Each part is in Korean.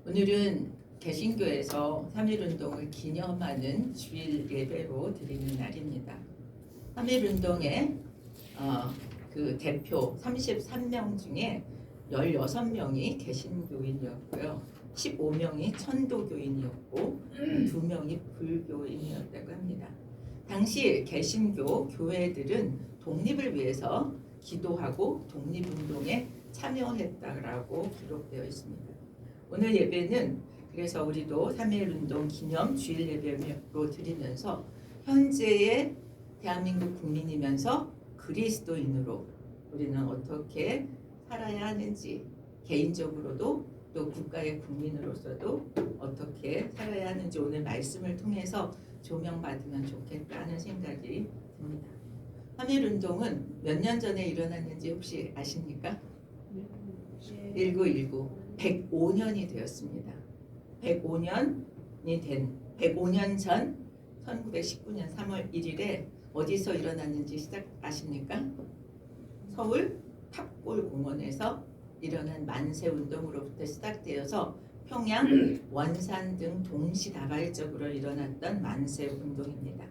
오늘은 개신교에서 3.1운동을 기념하는 주일 예배로 드리는 날입니다. 3.1운동의 그 대표 33명 중에 16명이 개신교인이었고요. 15명이 천도교인이었고 2명이 불교인이었다고 합니다. 당시 개신교 교회들은 독립을 위해서 기도하고 독립운동에 참여했다라고 기록되어 있습니다. 오늘 예배는 그래서 우리도 3.1운동 기념 주일 예배로 드리면서 현재의 대한민국 국민이면서 그리스도인으로 우리는 어떻게 살아야 하는지, 개인적으로도 또 국가의 국민으로서도 어떻게 살아야 하는지 오늘 말씀을 통해서 조명받으면 좋겠다는 생각이 듭니다. 3.1운동은 몇 년 전에 일어났는지 혹시 아십니까? 1919 105년이 되었습니다. 105년 전 1919년 3월 1일에 어디서 일어났는지 아십니까? 서울 탑골공원에서 일어난 만세운동으로부터 시작되어서 평양, 원산 등 동시다발적으로 일어났던 만세운동입니다.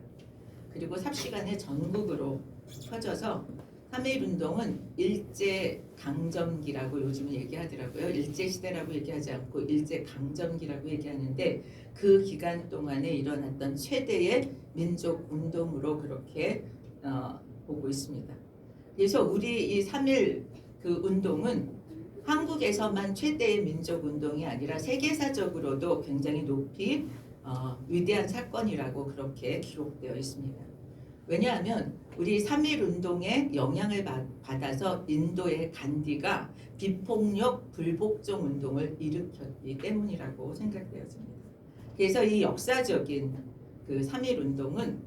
그리고 삽시간에 전국으로 퍼져서 3.1운동은 일제강점기라고 요즘은 얘기하더라고요. 일제시대라고 얘기하지 않고 일제강점기라고 얘기하는데 그 기간 동안에 일어났던 최대의 민족운동으로 그렇게 보고 있습니다. 그래서 우리 이 3.1 그 운동은 한국에서만 최대의 민족운동이 아니라 세계사적으로도 굉장히 높이 위대한 사건이라고 그렇게 기록되어 있습니다. 왜냐하면 우리 3.1운동의 영향을 받아서 인도의 간디가 비폭력 불복종 운동을 일으켰기 때문이라고 생각되었습니다. 그래서 이 역사적인 그 3.1운동은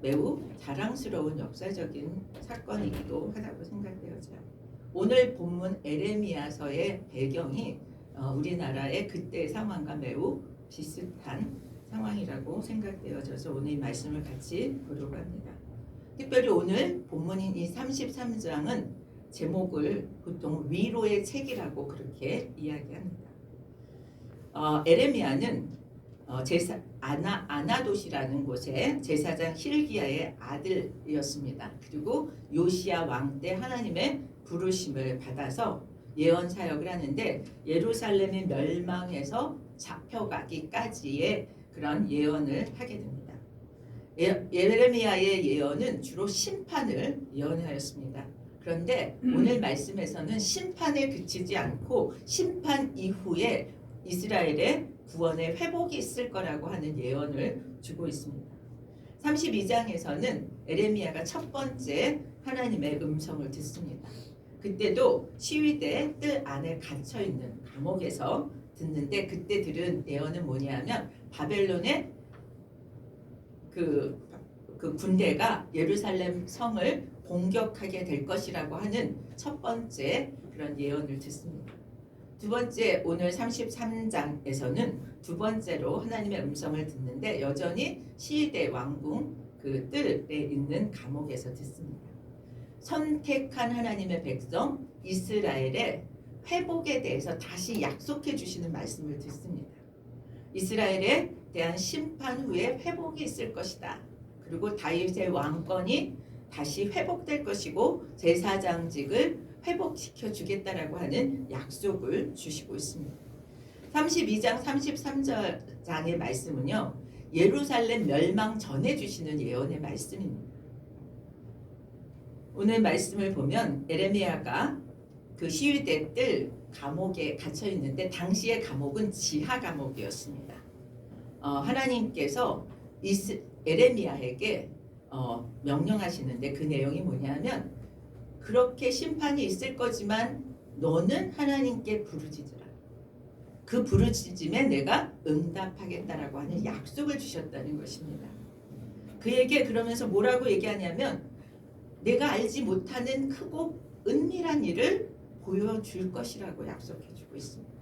매우 자랑스러운 역사적인 사건이기도 하다고 생각되어져요. 오늘 본문 에레미야서의 배경이 우리나라의 그때의 상황과 매우 비슷한 상황이라고 생각되어져서 오늘 이 말씀을 같이 보려고 합니다. 특별히 오늘 본문인 이 33장은 제목을 보통 위로의 책이라고 그렇게 이야기합니다. 에레미야는 아나돗이라는 곳의 제사장 힐기야의 아들이었습니다. 그리고 요시야 왕 때 하나님의 부르심을 받아서 예언 사역을 하는데 예루살렘이 멸망해서 잡혀가기까지의 그런 예언을 하게 됩니다. 예레미야의 예언은 주로 심판을 예언하였습니다. 그런데 오늘 말씀에서는 심판에 그치지 않고 심판 이후에 이스라엘의 구원의 회복이 있을 거라고 하는 예언을 주고 있습니다. 32장에서는 에레미야가 첫 번째 하나님의 음성을 듣습니다. 그때도 시위대 뜰 안에 갇혀있는 감옥에서 듣는데 그때 들은 예언은 뭐냐면 바벨론의 그 군대가 예루살렘 성을 공격하게 될 것이라고 하는 첫 번째 그런 예언을 듣습니다. 두 번째 오늘 33장에서는 두 번째로 하나님의 음성을 듣는데 여전히 시위대 왕궁 그 뜰에 있는 감옥에서 듣습니다. 선택한 하나님의 백성 이스라엘의 회복에 대해서 다시 약속해 주시는 말씀을 듣습니다. 이스라엘에 대한 심판 후에 회복이 있을 것이다. 그리고 다윗의 왕권이 다시 회복될 것이고 제사장직을 회복시켜 주겠다라고 하는 약속을 주시고 있습니다. 32장 33장의 말씀은요. 예루살렘 멸망 전에 주시는 예언의 말씀입니다. 오늘 말씀을 보면 에레미야가 그 시위대 뜰 감옥에 갇혀 있는데 당시의 감옥은 지하 감옥이었습니다. 하나님께서 에레미야에게 명령하시는데 그 내용이 뭐냐면 그렇게 심판이 있을 거지만 너는 하나님께 부르짖으라. 그 부르짖음에 내가 응답하겠다라고 하는 약속을 주셨다는 것입니다. 그에게 그러면서 뭐라고 얘기하냐면 내가 알지 못하는 크고 은밀한 일을 보여줄 것이라고 약속해주고 있습니다.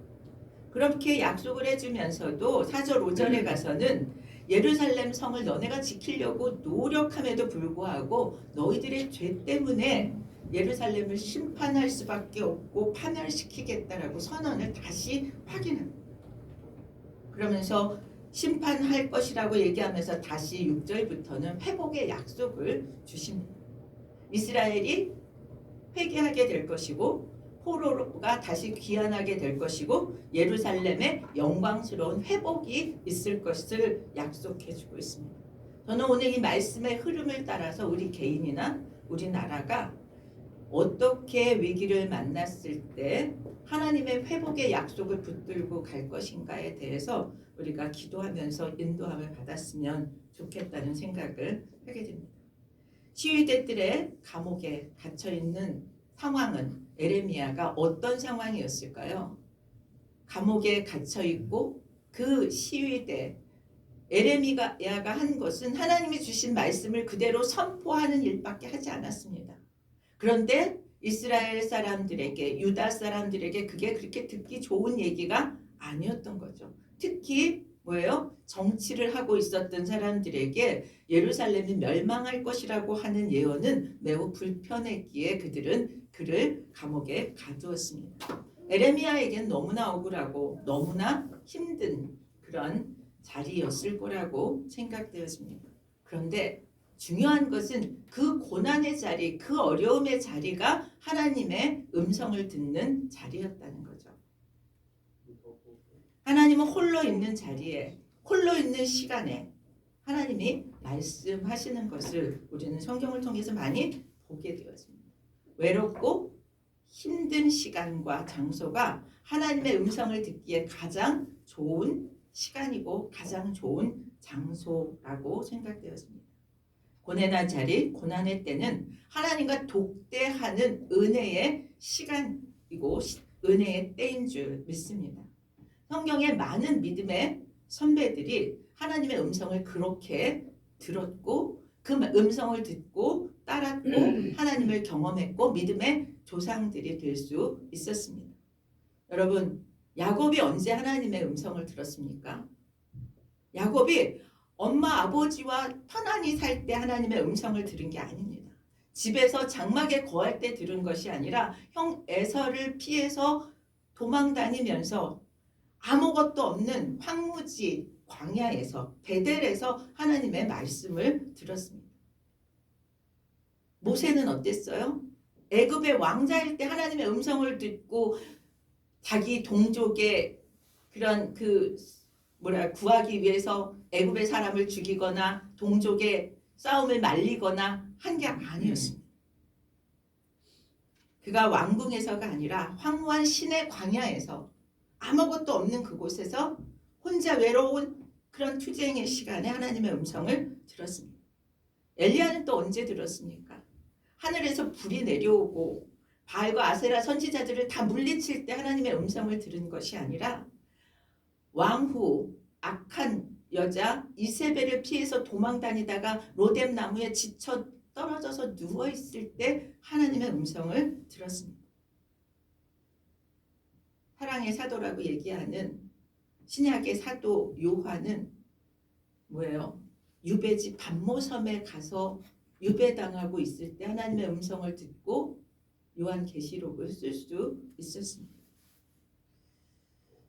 그렇게 약속을 해주면서도 4절 5절에 가서는 예루살렘 성을 너네가 지키려고 노력함에도 불구하고 너희들의 죄 때문에 예루살렘을 심판할 수밖에 없고 파멸시키겠다라고 선언을 다시 확인합니다. 그러면서 심판할 것이라고 얘기하면서 다시 6절부터는 회복의 약속을 주십니다. 이스라엘이 회개하게 될 것이고 포로가 다시 귀환하게 될 것이고 예루살렘에 영광스러운 회복이 있을 것을 약속해 주고 있습니다. 저는 오늘 이 말씀의 흐름을 따라서 우리 개인이나 우리나라가 어떻게 위기를 만났을 때 하나님의 회복의 약속을 붙들고 갈 것인가에 대해서 우리가 기도하면서 인도함을 받았으면 좋겠다는 생각을 하게 됩니다. 시위대들의 감옥에 갇혀있는 상황은 에레미야가 어떤 상황이었을까요? 감옥에 갇혀있고 그 시위대 에레미야가 한 것은 하나님이 주신 말씀을 그대로 선포하는 일밖에 하지 않았습니다. 그런데 이스라엘 사람들에게 유다 사람들에게 그게 그렇게 듣기 좋은 얘기가 아니었던 거죠. 특히 뭐예요? 정치를 하고 있었던 사람들에게 예루살렘이 멸망할 것이라고 하는 예언은 매우 불편했기에 그들은 그를 감옥에 가두었습니다. 에레미야에겐 너무나 억울하고 너무나 힘든 그런 자리였을 거라고 생각되었습니다. 그런데 중요한 것은 그 고난의 자리, 그 어려움의 자리가 하나님의 음성을 듣는 자리였다는 거죠. 하나님은 홀로 있는 자리에, 홀로 있는 시간에 하나님이 말씀하시는 것을 우리는 성경을 통해서 많이 보게 되었습니다. 외롭고 힘든 시간과 장소가 하나님의 음성을 듣기에 가장 좋은 시간이고 가장 좋은 장소라고 생각되었습니다. 고난의 자리, 고난의 때는 하나님과 독대하는 은혜의 시간이고 은혜의 때인 줄 믿습니다. 성경에 많은 믿음의 선배들이 하나님의 음성을 그렇게 들었고 그 음성을 듣고 따랐고 하나님을 경험했고 믿음의 조상들이 될 수 있었습니다. 여러분, 야곱이 언제 하나님의 음성을 들었습니까? 야곱이 엄마 아버지와 편안히 살 때 하나님의 음성을 들은 게 아닙니다. 집에서 장막에 거할 때 들은 것이 아니라 형 에서를 피해서 도망 다니면서 아무것도 없는 황무지 광야에서 베델에서 하나님의 말씀을 들었습니다. 모세는 어땠어요? 애굽의 왕자일 때 하나님의 음성을 듣고 자기 동족의 그런 구하기 위해서 애굽의 사람을 죽이거나 동족의 싸움을 말리거나 한 게 아니었습니다. 그가 왕궁에서가 아니라 황무한 시내 광야에서 아무것도 없는 그곳에서 혼자 외로운 그런 투쟁의 시간에 하나님의 음성을 들었습니다. 엘리야는 또 언제 들었습니까? 하늘에서 불이 내려오고 바알과 아세라 선지자들을 다 물리칠 때 하나님의 음성을 들은 것이 아니라 왕후 악한 여자 이세벨을 피해서 도망 다니다가 로뎀 나무에 지쳐 떨어져서 누워 있을 때 하나님의 음성을 들었습니다. 사랑의 사도라고 얘기하는 신약의 사도 요한은 뭐예요? 유배지 반모섬에 가서 유배당하고 있을 때 하나님의 음성을 듣고 요한계시록을 쓸 수 있었습니다.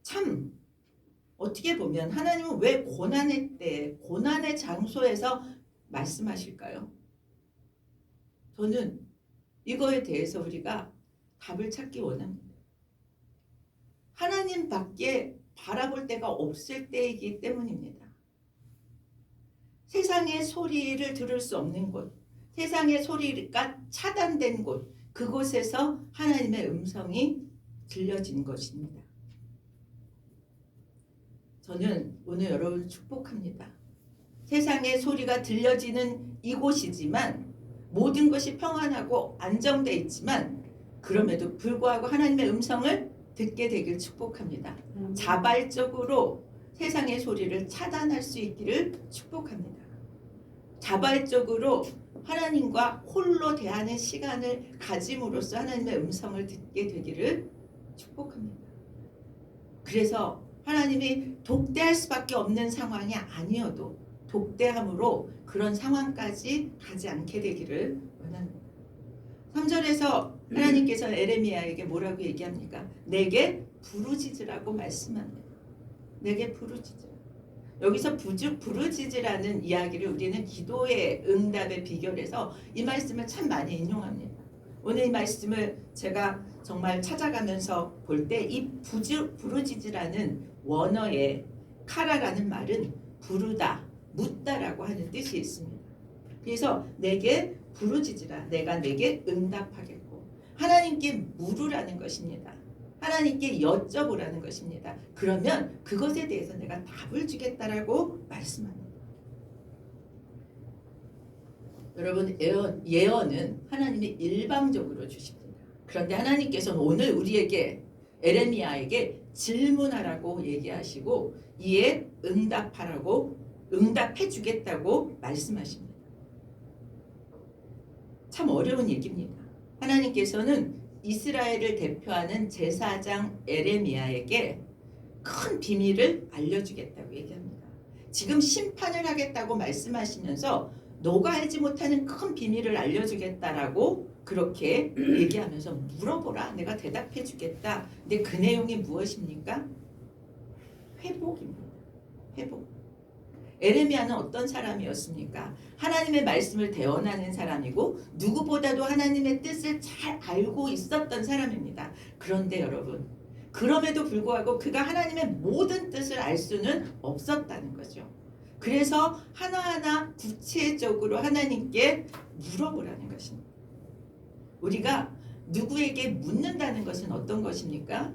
참 어떻게 보면 하나님은 왜 고난의 때, 고난의 장소에서 말씀하실까요? 저는 이거에 대해서 우리가 답을 찾기 원합니다. 하나님밖에 바라볼 데가 없을 때이기 때문입니다. 세상의 소리를 들을 수 없는 곳, 세상의 소리가 차단된 곳, 그곳에서 하나님의 음성이 들려진 것입니다. 저는 오늘 여러분을 축복합니다. 세상의 소리가 들려지는 이곳이지만 모든 것이 평안하고 안정되어 있지만 그럼에도 불구하고 하나님의 음성을 듣게 되길 축복합니다. 자발적으로 세상의 소리를 차단할 수 있기를 축복합니다. 자발적으로 하나님과 홀로 대하는 시간을 가짐으로써 하나님의 음성을 듣게 되기를 축복합니다. 그래서 하나님이 독대할 수밖에 없는 상황이 아니어도 독대함으로 그런 상황까지 가지 않게 되기를 원합니다. 3절에서 하나님께서 에레미야에게 뭐라고 얘기합니까? 내게 부르짖으라고 말씀합니다. 내게 부르짖으라. 여기서 부르짖으라는 이야기를 우리는 기도의 응답의 비결에서 이 말씀을 참 많이 인용합니다. 오늘 이 말씀을 제가 정말 찾아가면서 볼 때 이 부르짖으라는 원어의 카라라는 말은 부르다, 묻다라고 하는 뜻이 있습니다. 그래서 내게 부르짖으라. 내가 내게 응답하겠고, 하나님께 물으라는 것입니다. 하나님께 여쭤보라는 것입니다. 그러면 그것에 대해서 내가 답을 주겠다라고 말씀합니다. 여러분, 예언은 하나님이 일방적으로 주십니다. 그런데 하나님께서는 오늘 우리에게 에레미야에게 질문하라고 얘기하시고 이에 응답해 주겠다고 말씀하십니다. 참 어려운 얘기입니다. 하나님께서는 이스라엘을 대표하는 제사장 에레미야에게 큰 비밀을 알려주겠다고 얘기합니다. 지금 심판을 하겠다고 말씀하시면서 너가 알지 못하는 큰 비밀을 알려주겠다라고 그렇게 얘기하면서 물어보라. 내가 대답해 주겠다. 근데 그 내용이 무엇입니까? 회복입니다. 회복. 에레미야는 어떤 사람이었습니까? 하나님의 말씀을 대언하는 사람이고 누구보다도 하나님의 뜻을 잘 알고 있었던 사람입니다. 그런데 여러분, 그럼에도 불구하고 그가 하나님의 모든 뜻을 알 수는 없었다는 거죠. 그래서 하나하나 구체적으로 하나님께 물어보라는 것입니다. 우리가 누구에게 묻는다는 것은 어떤 것입니까?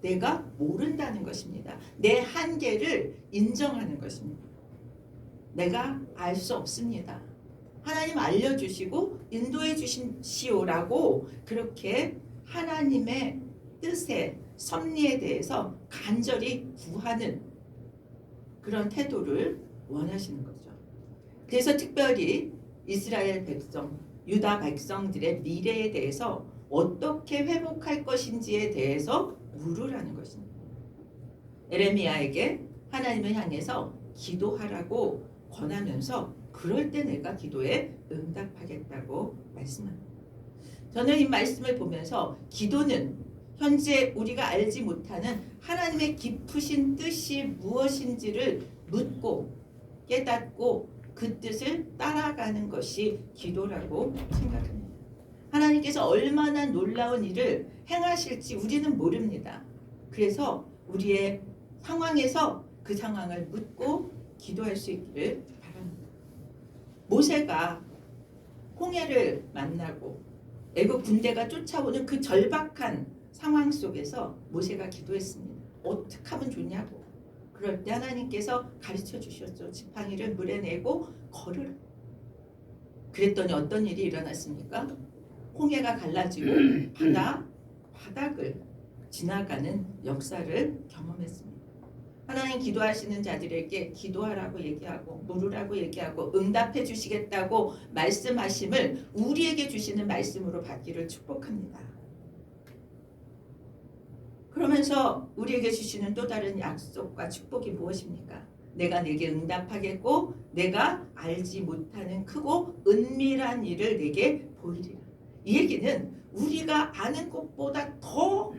내가 모른다는 것입니다. 내 한계를 인정하는 것입니다. 내가 알 수 없습니다. 하나님 알려주시고 인도해 주시오라고 그렇게 하나님의 뜻에 섭리에 대해서 간절히 구하는 그런 태도를 원하시는 거죠. 그래서 특별히 이스라엘 백성, 유다 백성들의 미래에 대해서 어떻게 회복할 것인지에 대해서 물으라는 것입니다. 에레미야에게 하나님을 향해서 기도하라고 권하면서 그럴 때 내가 기도에 응답하겠다고 말씀합니다. 저는 이 말씀을 보면서 기도는 현재 우리가 알지 못하는 하나님의 깊으신 뜻이 무엇인지를 묻고 깨닫고 그 뜻을 따라가는 것이 기도라고 생각합니다. 하나님께서 얼마나 놀라운 일을 행하실지 우리는 모릅니다. 그래서 우리의 상황에서 그 상황을 묻고 기도할 수 있기를 바랍니다. 모세가 홍해를 만나고 애굽 군대가 쫓아오는 그 절박한 상황 속에서 모세가 기도했습니다. 어떻게 하면 좋냐고. 그럴 때 하나님께서 가르쳐 주셨죠. 지팡이를 물에 내고 걸으라. 그랬더니 어떤 일이 일어났습니까? 홍해가 갈라지고 바닥을 지나가는 역사를 경험했습니다. 하나님 기도하시는 자들에게 기도하라고 얘기하고 물으라고 얘기하고 응답해 주시겠다고 말씀하심을 우리에게 주시는 말씀으로 받기를 축복합니다. 그러면서 우리에게 주시는 또 다른 약속과 축복이 무엇입니까? 내가 내게 응답하겠고 내가 알지 못하는 크고 은밀한 일을 내게 보이리라. 이 얘기는 우리가 아는 것보다 더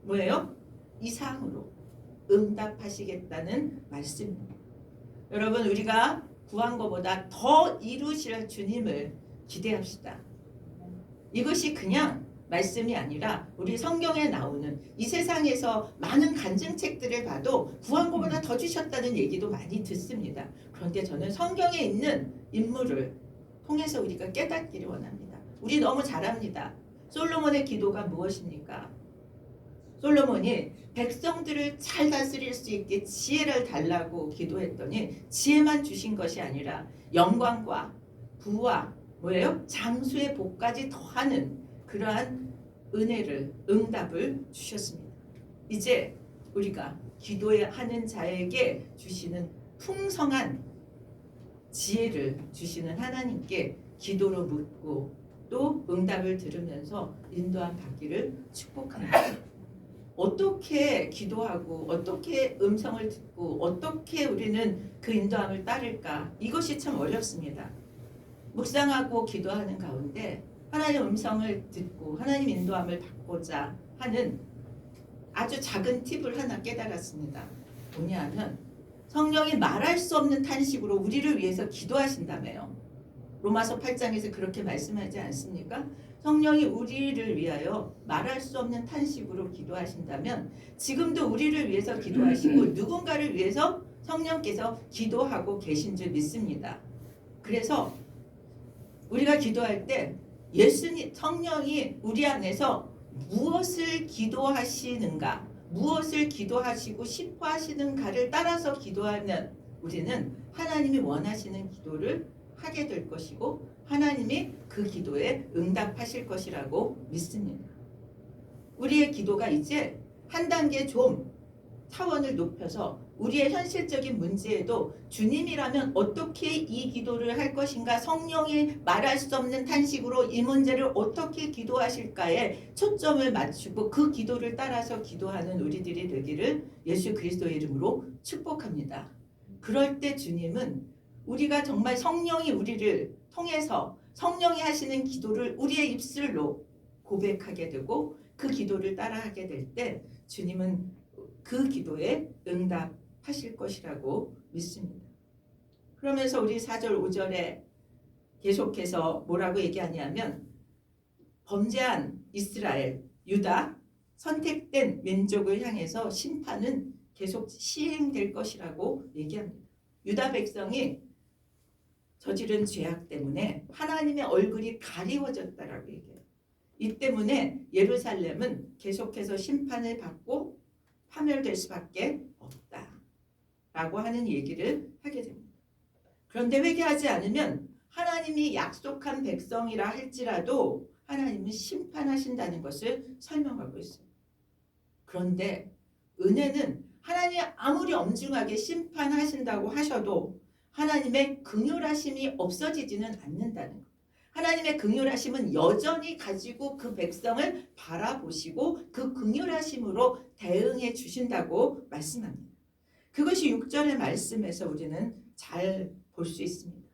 뭐예요? 이상으로 응답하시겠다는 말씀입니다. 여러분, 우리가 구한 것보다 더 이루실 주님을 기대합시다. 이것이 그냥 말씀이 아니라 우리 성경에 나오는 이 세상에서 많은 간증책들을 봐도 구한 것보다 더 주셨다는 얘기도 많이 듣습니다. 그런데 저는 성경에 있는 인물을 통해서 우리가 깨닫기를 원합니다. 우리 너무 잘합니다. 솔로몬의 기도가 무엇입니까? 솔로몬이 백성들을 잘 다스릴 수 있게 지혜를 달라고 기도했더니 지혜만 주신 것이 아니라 영광과 부와 뭐예요? 장수의 복까지 더하는 그러한 은혜를 응답을 주셨습니다. 이제 우리가 기도하는 자에게 주시는 풍성한 지혜를 주시는 하나님께 기도로 묻고 또 응답을 들으면서 인도함 받기를 축복합니다. 어떻게 기도하고 어떻게 음성을 듣고 어떻게 우리는 그 인도함을 따를까? 이것이 참 어렵습니다. 묵상하고 기도하는 가운데 하나님 음성을 듣고 하나님 인도함을 받고자 하는 아주 작은 팁을 하나 깨달았습니다. 뭐냐면 성령이 말할 수 없는 탄식으로 우리를 위해서 기도하신다며요. 로마서 8장에서 그렇게 말씀하지 않습니까? 성령이 우리를 위하여 말할 수 없는 탄식으로 기도하신다면 지금도 우리를 위해서 기도하시고 누군가를 위해서 성령께서 기도하고 계신 줄 믿습니다. 그래서 우리가 기도할 때 예수님 성령이 우리 안에서 무엇을 기도하시는가, 무엇을 기도하시고 싶어 하시는가를 따라서 기도하면 우리는 하나님이 원하시는 기도를 하게 될 것이고 하나님이 그 기도에 응답하실 것이라고 믿습니다. 우리의 기도가 이제 한 단계 좀 차원을 높여서 우리의 현실적인 문제에도 주님이라면 어떻게 이 기도를 할 것인가, 성령이 말할 수 없는 탄식으로 이 문제를 어떻게 기도하실까에 초점을 맞추고 그 기도를 따라서 기도하는 우리들이 되기를 예수 그리스도의 이름으로 축복합니다. 그럴 때 주님은 우리가 정말 성령이 우리를 통해서 성령이 하시는 기도를 우리의 입술로 고백하게 되고 그 기도를 따라하게 될 때 주님은 그 기도에 응답하실 것이라고 믿습니다. 그러면서 우리 4절 5절에 계속해서 뭐라고 얘기하냐면 범죄한 이스라엘, 유다, 선택된 민족을 향해서 심판은 계속 시행될 것이라고 얘기합니다. 유다 백성이 저지른 죄악 때문에 하나님의 얼굴이 가리워졌다라고 얘기해요. 이 때문에 예루살렘은 계속해서 심판을 받고 파멸될 수밖에 없다라고 하는 얘기를 하게 됩니다. 그런데 회개하지 않으면 하나님이 약속한 백성이라 할지라도 하나님은 심판하신다는 것을 설명하고 있어요. 그런데 은혜는 하나님이 아무리 엄중하게 심판하신다고 하셔도 하나님의 긍휼하심이 없어지지는 않는다는 것. 하나님의 긍휼하심은 여전히 가지고 그 백성을 바라보시고 그 긍휼하심으로 대응해 주신다고 말씀합니다. 그것이 6절의 말씀에서 우리는 잘 볼 수 있습니다.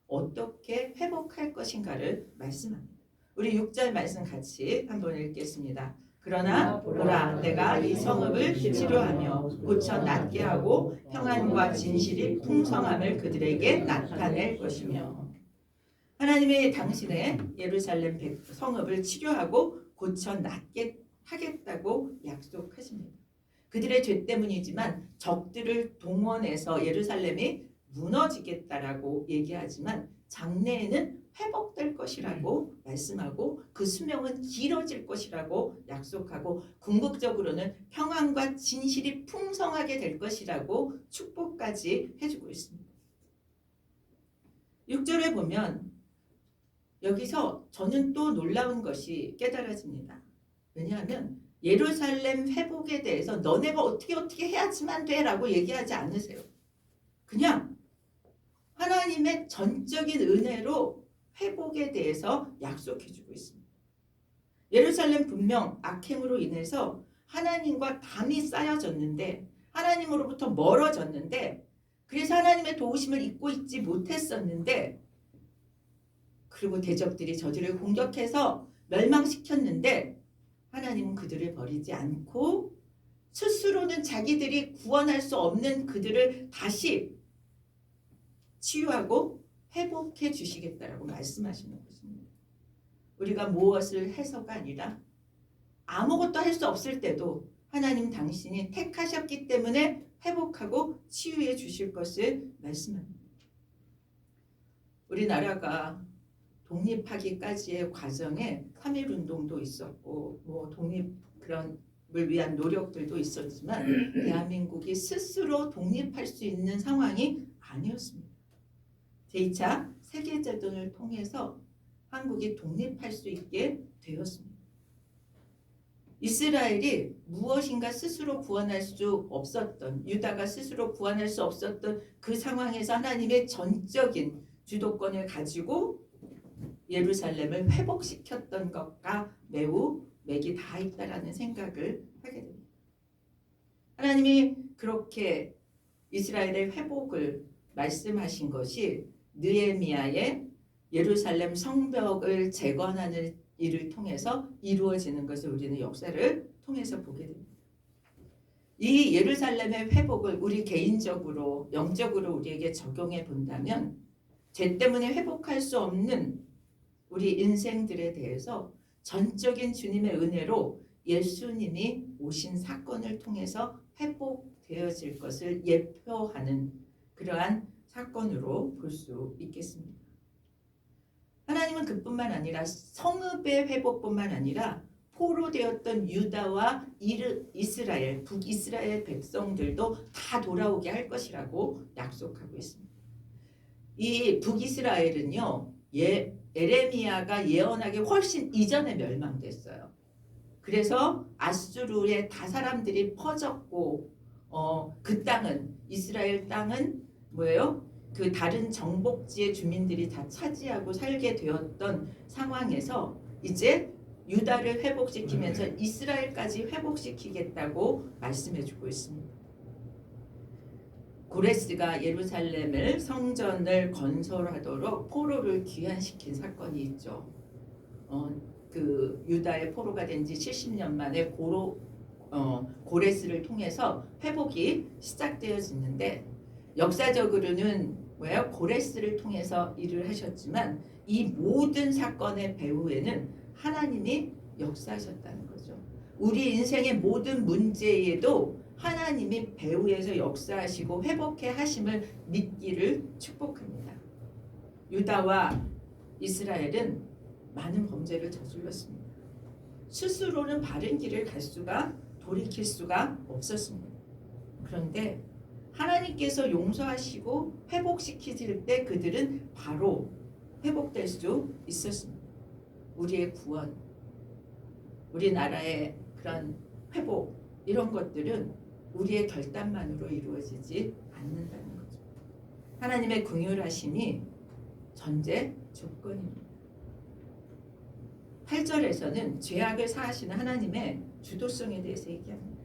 어떻게 회복할 것인가를 말씀합니다. 우리 6절 말씀 같이 한번 읽겠습니다. 그러나 보라, 내가 이 성읍을 치료하며 고쳐 낫게 하고 평안과 진실이 풍성함을 그들에게 나타낼 것이며. 하나님이 당신의 예루살렘 성읍을 치료하고 고쳐 낫게 하겠다고 약속하십니다. 그들의 죄 때문이지만 적들을 동원해서 예루살렘이 무너지겠다라고 얘기하지만 장래에는 회복될 것이라고 말씀하고 그 수명은 길어질 것이라고 약속하고 궁극적으로는 평안과 진실이 풍성하게 될 것이라고 축복까지 해주고 있습니다. 6절에 보면 여기서 저는 또 놀라운 것이 깨달아집니다. 왜냐하면 예루살렘 회복에 대해서 너네가 어떻게 해야지만 돼 라고 얘기하지 않으세요. 그냥 하나님의 전적인 은혜로 회복에 대해서 약속해주고 있습니다. 예루살렘 분명 악행으로 인해서 하나님과 담이 쌓여졌는데 하나님으로부터 멀어졌는데 그래서 하나님의 도우심을 잊고 있지 못했었는데 그리고 대적들이 저들을 공격해서 멸망시켰는데 하나님은 그들을 버리지 않고 스스로는 자기들이 구원할 수 없는 그들을 다시 치유하고 회복해 주시겠다라고 말씀하시는 것입니다. 우리가 무엇을 해서가 아니라 아무것도 할 수 없을 때도 하나님 당신이 택하셨기 때문에 회복하고 치유해 주실 것을 말씀합니다. 우리나라가 독립하기까지의 과정에 3.1운동도 있었고 독립 그런 을 위한 노력들도 있었지만 대한민국이 스스로 독립할 수 있는 상황이 아니었습니다. 제2차 세계대전을 통해서 한국이 독립할 수 있게 되었습니다. 이스라엘이 무엇인가 스스로 구원할 수 없었던, 유다가 스스로 구원할 수 없었던 그 상황에서 하나님의 전적인 주도권을 가지고 예루살렘을 회복시켰던 것과 매우 맥이 다 있다라는 생각을 하게 됩니다. 하나님이 그렇게 이스라엘의 회복을 말씀하신 것이 느헤미야의 예루살렘 성벽을 재건하는 일을 통해서 이루어지는 것을 우리는 역사를 통해서 보게 됩니다. 이 예루살렘의 회복을 우리 개인적으로 영적으로 우리에게 적용해 본다면 죄 때문에 회복할 수 없는 우리 인생들에 대해서 전적인 주님의 은혜로 예수님이 오신 사건을 통해서 회복되어질 것을 예표하는 그러한 사건으로 볼 수 있겠습니다. 하나님은 그뿐만 아니라 성읍의 회복뿐만 아니라 포로되었던 유다와 이스라엘, 북이스라엘 백성들도 다 돌아오게 할 것이라고 약속하고 있습니다. 이 북이스라엘은요, 에레미야가 예언하기 훨씬 이전에 멸망됐어요. 그래서 아수르의 다 사람들이 퍼졌고, 그 땅은 이스라엘 땅은 뭐예요? 그 다른 정복지의 주민들이 다 차지하고 살게 되었던 상황에서 이제 유다를 회복시키면서 이스라엘까지 회복시키겠다고 말씀해주고 있습니다. 고레스가 예루살렘을 성전을 건설하도록 포로를 귀환시킨 사건이 있죠. 그 유다의 포로가 된 지 70년 만에 고레스를 통해서 회복이 시작되어지는데 역사적으로는 뭐예요? 고레스를 통해서 일을 하셨지만 이 모든 사건의 배후에는 하나님이 역사하셨다는 거죠. 우리 인생의 모든 문제에도 하나님이 배후에서 역사하시고 회복해 하심을 믿기를 축복합니다. 유다와 이스라엘은 많은 범죄를 저질렀습니다. 스스로는 바른 길을 갈 수가 돌이킬 수가 없었습니다. 그런데 하나님께서 용서하시고 회복시키실 때 그들은 바로 회복될 수 있었습니다. 우리의 구원, 우리나라의 그런 회복 이런 것들은 우리의 결단만으로 이루어지지 않는다는 거죠. 하나님의 긍휼하심이 전제 조건입니다. 8절에서는 죄악을 사하시는 하나님의 주도성에 대해서 얘기합니다.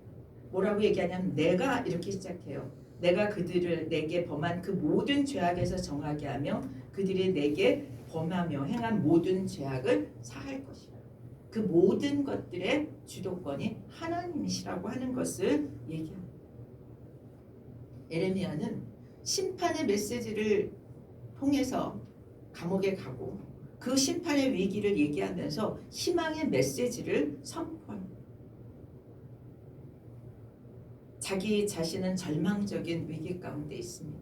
뭐라고 얘기하냐면 내가 이렇게 시작해요. 내가 그들을 내게 범한 그 모든 죄악에서 정하게 하며 그들이 내게 범하며 행한 모든 죄악을 사할 것이라. 그 모든 것들의 주도권이 하나님이시라고 하는 것을 얘기합니다. 에레미야는 심판의 메시지를 통해서 감옥에 가고 그 심판의 위기를 얘기하면서 희망의 메시지를 선포합니다. 자기 자신은 절망적인 위기 가운데 있습니다.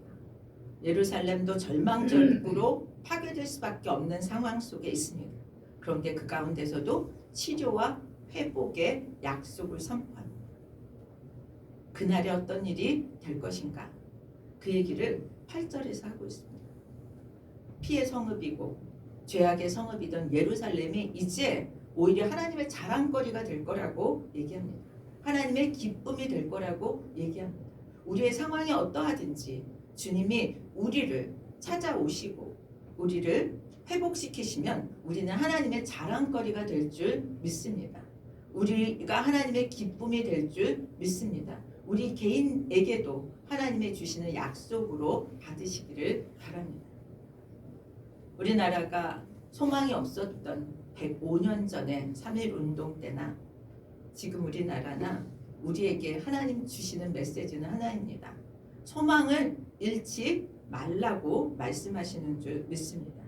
예루살렘도 절망적으로 파괴될 수밖에 없는 상황 속에 있습니다. 그런데 그 가운데서도 치료와 회복의 약속을 선포합니다. 그날에 어떤 일이 될 것인가? 그 얘기를 8절에서 하고 있습니다. 피의 성읍이고 죄악의 성읍이던 예루살렘이 이제 오히려 하나님의 자랑거리가 될 거라고 얘기합니다. 하나님의 기쁨이 될 거라고 얘기합니다. 우리의 상황이 어떠하든지 주님이 우리를 찾아오시고 우리를 회복시키시면 우리는 하나님의 자랑거리가 될 줄 믿습니다. 우리가 하나님의 기쁨이 될 줄 믿습니다. 우리 개인에게도 하나님의 주시는 약속으로 받으시기를 바랍니다. 우리나라가 소망이 없었던 105년 전에 3.1운동 때나 지금 우리나라나 우리에게 하나님 주시는 메시지는 하나입니다. 소망을 잃지 말라고 말씀하시는 줄 믿습니다.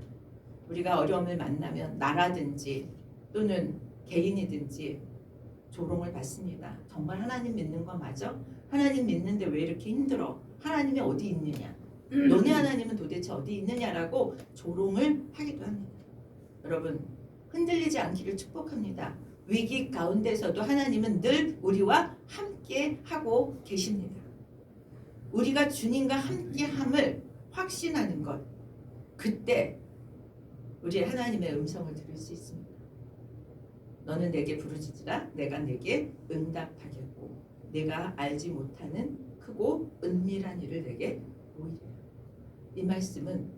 우리가 어려움을 만나면 나라든지 또는 개인이든지 조롱을 받습니다. 정말 하나님 믿는 거 맞아? 하나님 믿는데 왜 이렇게 힘들어? 하나님이 어디 있느냐? 너네 하나님은 도대체 어디 있느냐라고 조롱을 하기도 합니다. 여러분 흔들리지 않기를 축복합니다. 위기 가운데서도 하나님은 늘 우리와 함께 하고 계십니다. 우리가 주님과 함께함을 확신하는 것, 그때 우리 하나님의 음성을 들을 수 있습니다. 너는 내게 부르짖으라 내가 내게 응답하겠고 내가 알지 못하는 크고 은밀한 일을 내게 보이리라. 이 말씀은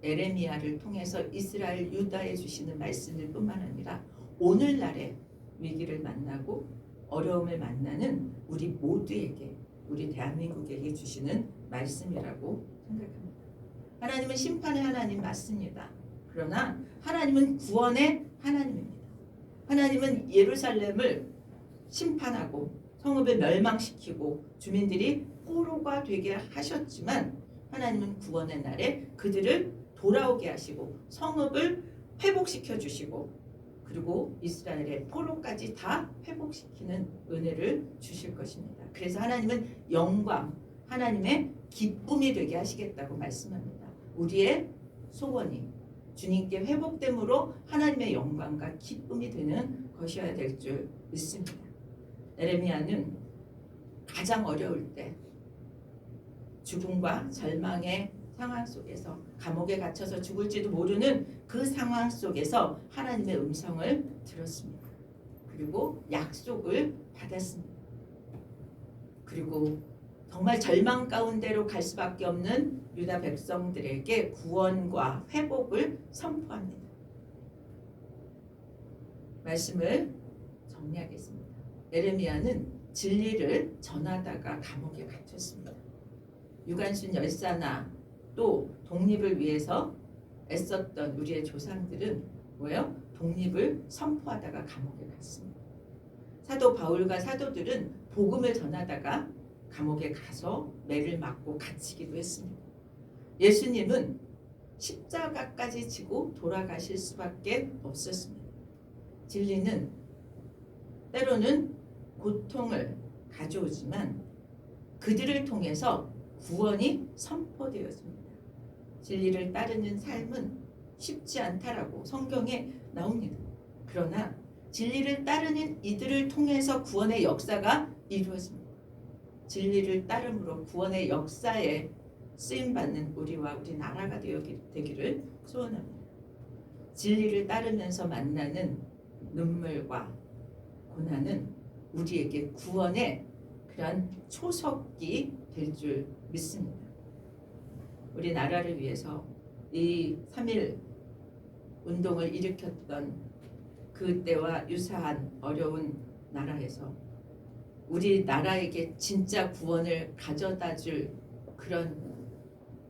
에레미야를 통해서 이스라엘 유다에 주시는 말씀일 뿐만 아니라 오늘날의 위기를 만나고 어려움을 만나는 우리 모두에게 우리 대한민국에게 주시는 말씀이라고 생각합니다. 하나님은 심판의 하나님 맞습니다. 그러나 하나님은 구원의 하나님입니다. 하나님은 예루살렘을 심판하고 성읍을 멸망시키고 주민들이 포로가 되게 하셨지만 하나님은 구원의 날에 그들을 돌아오게 하시고 성읍을 회복시켜 주시고 그리고 이스라엘의 포로까지 다 회복시키는 은혜를 주실 것입니다. 그래서 하나님은 영광, 하나님의 기쁨이 되게 하시겠다고 말씀합니다. 우리의 소원이 주님께 회복됨으로 하나님의 영광과 기쁨이 되는 것이어야 될 줄 믿습니다. 에레미야는 가장 어려울 때 죽음과 절망의 상황 속에서 감옥에 갇혀서 죽을지도 모르는 그 상황 속에서 하나님의 음성을 들었습니다. 그리고 약속을 받았습니다. 그리고 정말 절망 가운데로 갈 수밖에 없는 유다 백성들에게 구원과 회복을 선포합니다. 말씀을 정리하겠습니다. 에레미야는 진리를 전하다가 감옥에 갇혔습니다. 유관순 열사나 또 독립을 위해서 애썼던 우리의 조상들은 뭐예요? 독립을 선포하다가 감옥에 갔습니다. 사도 바울과 사도들은 복음을 전하다가 감옥에 가서 매를 맞고 갇히기도 했습니다. 예수님은 십자가까지 지고 돌아가실 수밖에 없었습니다. 진리는 때로는 고통을 가져오지만 그들을 통해서 구원이 선포되었습니다. 진리를 따르는 삶은 쉽지 않다라고 성경에 나옵니다. 그러나 진리를 따르는 이들을 통해서 구원의 역사가 이루어집니다. 진리를 따름으로 구원의 역사에 쓰임받는 우리와 우리 나라가 되기를 소원합니다. 진리를 따르면서 만나는 눈물과 고난은 우리에게 구원의 그런 초석이 될 줄 믿습니다. 우리 나라를 위해서 이 3.1 운동을 일으켰던 그때와 유사한 어려운 나라에서 우리 나라에게 진짜 구원을 가져다 줄 그런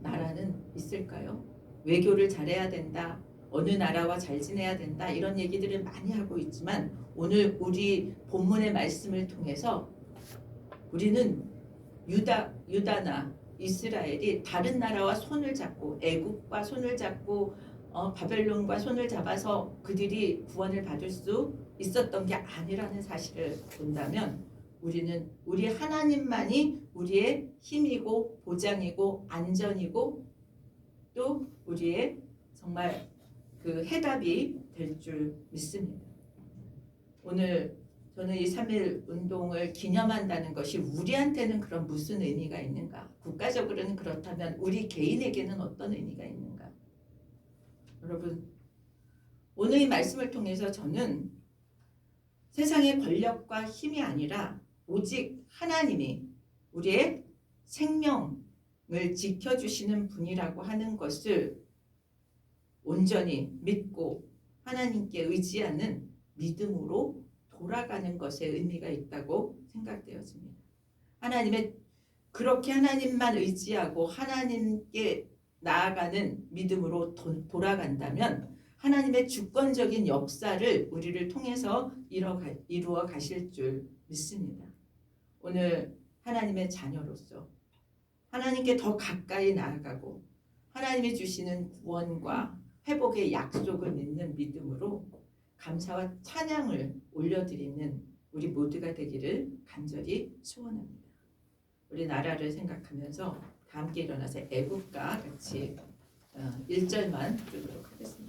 나라는 있을까요? 외교를 잘해야 된다. 어느 나라와 잘 지내야 된다. 이런 얘기들을 많이 하고 있지만 오늘 우리 본문의 말씀을 통해서 우리는 유다나 이스라엘이 다른 나라와 손을 잡고 애국과 손을 잡고 바벨론과 손을 잡아서 그들이 구원을 받을 수 있었던 게 아니라는 사실을 본다면 우리는 우리 하나님만이 우리의 힘이고 보장이고 안전이고 또 우리의 정말 그 해답이 될 줄 믿습니다. 오늘 저는 이 3.1 운동을 기념한다는 것이 우리한테는 그런 무슨 의미가 있는가? 국가적으로는 그렇다면 우리 개인에게는 어떤 의미가 있는가? 여러분, 오늘 이 말씀을 통해서 저는 세상의 권력과 힘이 아니라 오직 하나님이 우리의 생명을 지켜주시는 분이라고 하는 것을 온전히 믿고 하나님께 의지하는 믿음으로 돌아가는 것에 의미가 있다고 생각되어집니다. 그렇게 하나님만 의지하고 하나님께 나아가는 믿음으로 돌아간다면 하나님의 주권적인 역사를 우리를 통해서 이루어 가실 줄 믿습니다. 오늘 하나님의 자녀로서 하나님께 더 가까이 나아가고 하나님이 주시는 구원과 회복의 약속을 믿는 믿음으로 감사와 찬양을 올려드리는 우리 모두가 되기를 간절히 소원합니다. 우리 나라를 생각하면서 다 함께 일어나서 애국가 같이 1절만 부르도록 하겠습니다.